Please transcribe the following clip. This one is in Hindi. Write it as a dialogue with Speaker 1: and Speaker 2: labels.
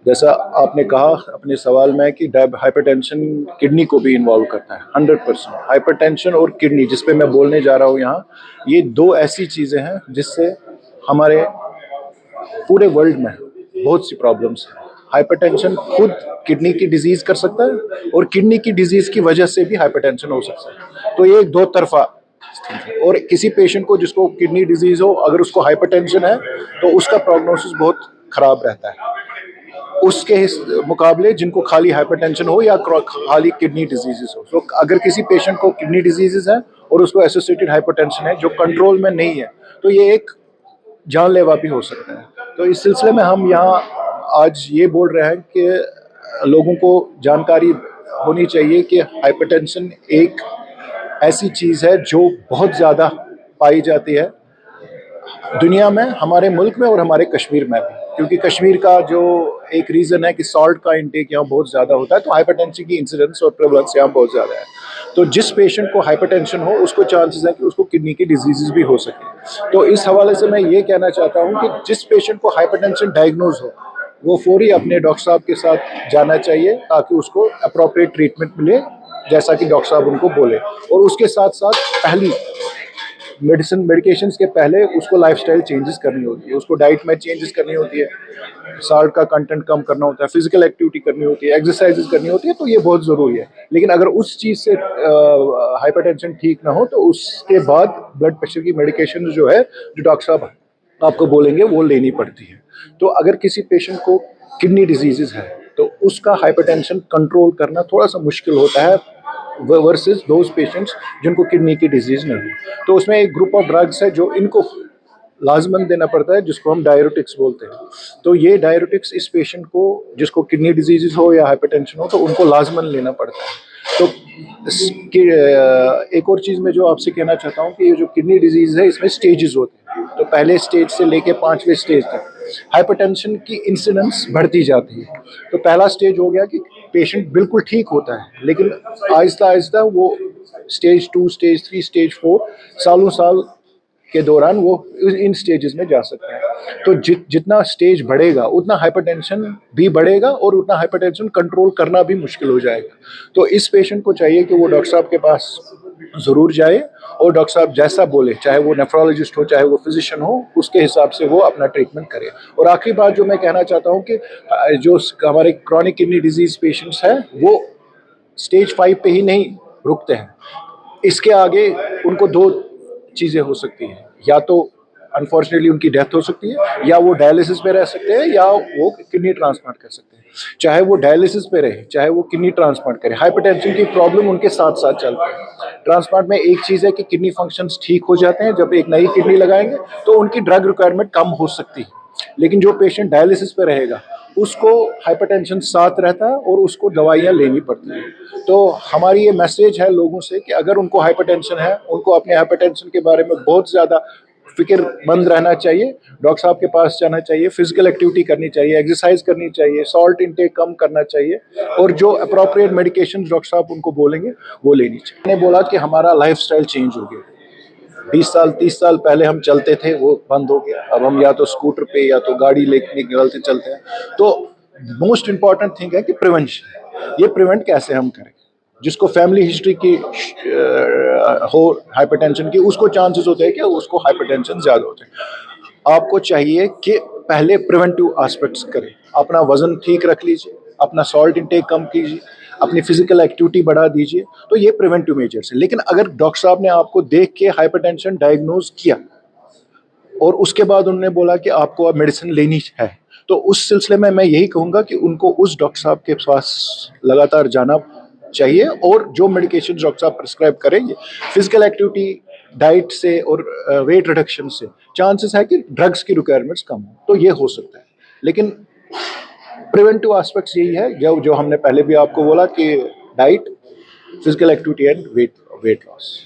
Speaker 1: जैसा आपने कहा अपने सवाल में कि हाइपरटेंशन किडनी को भी इन्वॉल्व करता है 100%। हाइपरटेंशन और किडनी जिस पे मैं बोलने जा रहा हूँ यहाँ, ये दो ऐसी चीज़ें हैं जिससे हमारे पूरे वर्ल्ड में बहुत सी प्रॉब्लम्स हैं। हाइपरटेंशन खुद किडनी की डिजीज कर सकता है और किडनी की डिजीज की वजह से भी हाइपरटेंशन हो सकता है। तो ये एक दो तरफा। और किसी पेशेंट को जिसको किडनी डिजीज हो, अगर उसको हाइपरटेंशन है तो उसका प्रोग्नोसिस बहुत खराब रहता है उसके मुकाबले जिनको खाली हाइपरटेंशन हो या खाली किडनी डिजीजेस हो। तो अगर किसी पेशेंट को किडनी डिजीजेस है और उसको एसोसिएटेड हाइपरटेंशन है जो कंट्रोल में नहीं है, तो ये एक जानलेवा भी हो सकता है। तो इस सिलसिले में हम यहाँ आज ये बोल रहे हैं कि लोगों को जानकारी होनी चाहिए कि हाइपरटेंशन एक ऐसी चीज़ है जो बहुत ज़्यादा पाई जाती है दुनिया में, हमारे मुल्क में और हमारे कश्मीर में भी। क्योंकि कश्मीर का जो एक रीज़न है कि सॉल्ट का इंटेक यहाँ बहुत ज़्यादा होता है, तो हाइपरटेंशन की इंसिडेंस और प्रेवलेंस यहाँ बहुत ज़्यादा है। तो जिस पेशेंट को हाइपरटेंशन हो उसको चांसेस है कि उसको किडनी की डिजीज़ भी हो सके। तो इस हवाले से मैं ये कहना चाहता हूँ कि जिस पेशेंट को हाइपरटेंशन डायग्नोज हो वो फौरी अपने डॉक्टर साहब के साथ जाना चाहिए ताकि उसको अप्रोप्रिएट ट्रीटमेंट मिले जैसा कि डॉक्टर साहब उनको बोले। और उसके साथ साथ पहली मेडिकेशंस के पहले उसको लाइफस्टाइल चेंजेस करनी होती है, उसको डाइट में चेंजेस करनी होती है, साल्ट का कंटेंट कम करना होता है, फिजिकल एक्टिविटी करनी होती है, एक्सरसाइजेस करनी होती है। तो ये बहुत ज़रूरी है। लेकिन अगर उस चीज़ से हाइपरटेंशन ठीक ना हो तो उसके बाद ब्लड प्रेशर की मेडिकेशन जो है जो डॉक्टर साहब आपको बोलेंगे वो लेनी पड़ती है। तो अगर किसी पेशेंट को किडनी डिजीज़ है तो उसका हाइपरटेंशन कंट्रोल करना थोड़ा सा मुश्किल होता है वर्सेस दोज पेशेंट्स जिनको किडनी की डिजीज़ नहीं हो। तो उसमें एक ग्रुप ऑफ ड्रग्स है जो इनको लाजमन देना पड़ता है जिसको हम डायरेटिक्स बोलते हैं। तो ये डायरेटिक्स इस पेशेंट को जिसको किडनी डिजीज़ हो या हाइपरटेंशन हो तो उनको लाजमन लेना पड़ता है। तो एक और चीज़ मैं जो आपसे कहना चाहता हूँ कि ये जो किडनी डिजीज़ है इसमें स्टेजेस होते हैं। तो पहले स्टेज से लेके 5वें स्टेज तक हाइपरटेंशन की इंसिडेंस बढ़ती जाती है। तो पहला स्टेज हो गया कि पेशेंट बिल्कुल ठीक होता है लेकिन आहिस्ता आहिस्ता वो स्टेज 2, स्टेज 3, स्टेज 4 सालों साल के दौरान वो इन स्टेजेस में जा सकते हैं। तो जितना स्टेज बढ़ेगा उतना हाइपरटेंशन भी बढ़ेगा और उतना हाइपरटेंशन कंट्रोल करना भी मुश्किल हो जाएगा। तो इस पेशेंट को चाहिए कि वो डॉक्टर साहब के पास ज़रूर जाए और डॉक्टर साहब जैसा बोले, चाहे वो नेफ्रोलॉजिस्ट हो चाहे वो फिजिशियन हो, उसके हिसाब से वो अपना ट्रीटमेंट करे। और आखिरी बात जो मैं कहना चाहता हूँ कि जो हमारे क्रॉनिक किडनी डिजीज़ पेशेंट्स हैं वो स्टेज 5 पे ही नहीं रुकते हैं। इसके आगे उनको दो चीज़ें हो सकती हैं, या तो अनफॉर्चुनेटली उनकी डेथ हो सकती है या वो डायलिसिस पे रह सकते हैं या वो किडनी ट्रांसप्लांट कर सकते हैं। चाहे वो डायलिसिस पे रहे चाहे वो किडनी ट्रांसप्लांट करे, हाइपरटेंशन की प्रॉब्लम उनके साथ साथ चलती है। ट्रांसप्लांट में एक चीज़ है कि किडनी फंक्शंस ठीक हो जाते हैं, जब एक नई किडनी लगाएंगे तो उनकी ड्रग रिक्वायरमेंट कम हो सकती है। लेकिन जो पेशेंट डायलिसिस पे रहेगा उसको हाइपरटेंशन साथ रहता है और उसको दवाइयाँ लेनी पड़ती हैं। तो हमारी ये मैसेज है लोगों से कि अगर उनको हाइपरटेंशन है उनको अपने हाइपरटेंशन के बारे में बहुत ज़्यादा फिक्रमंद रहना चाहिए, डॉक्टर साहब के पास जाना चाहिए, फिजिकल एक्टिविटी करनी चाहिए, एक्सरसाइज करनी चाहिए, सॉल्ट इंटेक कम करना चाहिए और जो अप्रोप्रिएट मेडिकेशन डॉक्टर साहब उनको बोलेंगे वो लेनी चाहिए। मैंने बोला कि हमारा लाइफस्टाइल चेंज हो गया। 20 साल 30 साल पहले हम चलते थे वो बंद हो गया। अब हम या तो स्कूटर पे या तो गाड़ी लेके निकलते चलते हैं। तो मोस्ट इम्पॉर्टेंट थिंग है कि प्रिवेंशन। ये प्रिवेंट कैसे हम करें? जिसको फैमिली हिस्ट्री की हो हाइपरटेंशन की, उसको चांसेस होते हैं कि उसको हाइपरटेंशन ज़्यादा होते हैं। आपको चाहिए कि पहले प्रिवेंटिव एस्पेक्ट्स करें, अपना वजन ठीक रख लीजिए, अपना सॉल्ट इंटेक कम कीजिए, अपनी फिजिकल एक्टिविटी बढ़ा दीजिए। तो ये प्रिवेंटिव मेजर्स है। लेकिन अगर डॉक्टर साहब ने आपको देख के हाइपरटेंशन डायग्नोज किया और उसके बाद उन्होंने बोला कि आपको अब मेडिसिन लेनी है, तो उस सिलसिले में मैं यही कहूँगा कि उनको उस डॉक्टर साहब के पास लगातार जाना चाहिए और जो मेडिकेशन डॉक्टर साहब प्रिस्क्राइब करेंगे, फिजिकल एक्टिविटी, डाइट से और वेट रिडक्शन से चांसेस है कि ड्रग्स की रिक्वायरमेंट्स कम हो। तो ये हो सकता है। लेकिन प्रिवेंटिव एस्पेक्ट्स यही है जो हमने पहले भी आपको बोला कि diet, physical activity and weight loss.